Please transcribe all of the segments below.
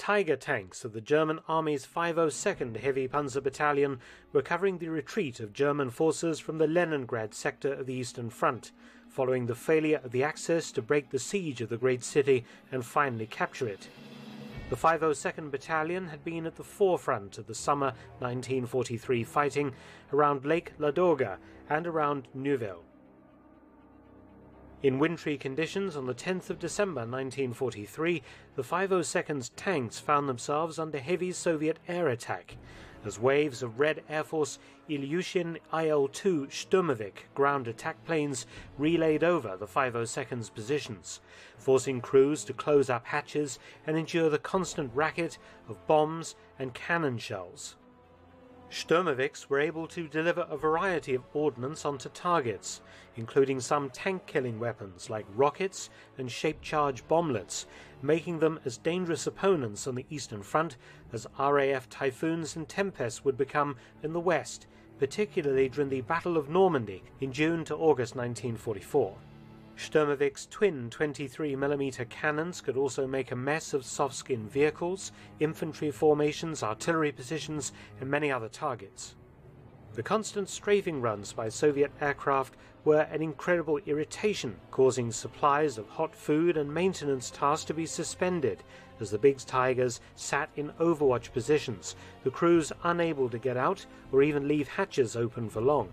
Tiger tanks of the German Army's 502nd Heavy Panzer Battalion were covering the retreat of German forces from the Leningrad sector of the Eastern Front, following the failure of the Axis to break the siege of the great city and finally capture it. The 502nd Battalion had been at the forefront of the summer 1943 fighting around Lake Ladoga and around Neuville. In wintry conditions on the 10th of December 1943, the 502nd's tanks found themselves under heavy Soviet air attack, as waves of Red Air Force Ilyushin IL-2 Sturmovik ground attack planes relayed over the 502nd's positions, forcing crews to close up hatches and endure the constant racket of bombs and cannon shells. Sturmoviks were able to deliver a variety of ordnance onto targets, including some tank-killing weapons like rockets and shape-charge bomblets, making them as dangerous opponents on the Eastern Front as RAF Typhoons and Tempests would become in the West, particularly during the Battle of Normandy in June to August 1944. Sturmovik's twin 23mm cannons could also make a mess of soft-skin vehicles, infantry formations, artillery positions, and many other targets. The constant strafing runs by Soviet aircraft were an incredible irritation, causing supplies of hot food and maintenance tasks to be suspended as the big Tigers sat in overwatch positions, the crews unable to get out or even leave hatches open for long.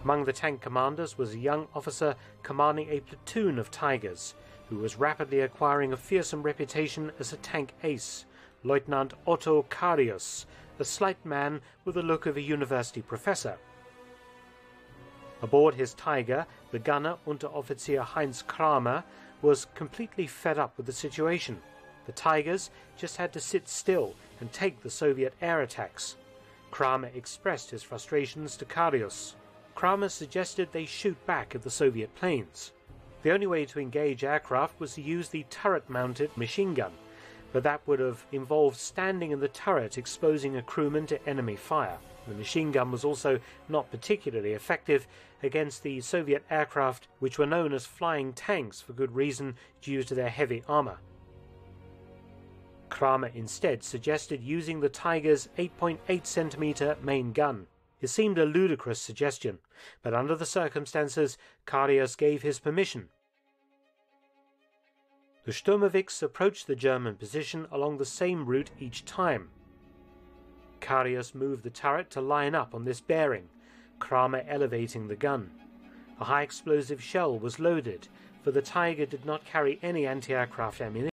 Among the tank commanders was a young officer commanding a platoon of Tigers, who was rapidly acquiring a fearsome reputation as a tank ace, Lieutenant Otto Karius, a slight man with the look of a university professor. Aboard his Tiger, the gunner Unteroffizier Heinz Kramer was completely fed up with the situation. The Tigers just had to sit still and take the Soviet air attacks. Kramer expressed his frustrations to Karius. Kramer suggested they shoot back at the Soviet planes. The only way to engage aircraft was to use the turret-mounted machine gun, but that would have involved standing in the turret exposing a crewman to enemy fire. The machine gun was also not particularly effective against the Soviet aircraft, which were known as flying tanks for good reason due to their heavy armor. Kramer instead suggested using the Tiger's 8.8cm main gun. It seemed a ludicrous suggestion, but under the circumstances, Karius gave his permission. The Sturmoviks approached the German position along the same route each time. Karius moved the turret to line up on this bearing, Kramer elevating the gun. A high-explosive shell was loaded, for the Tiger did not carry any anti-aircraft ammunition.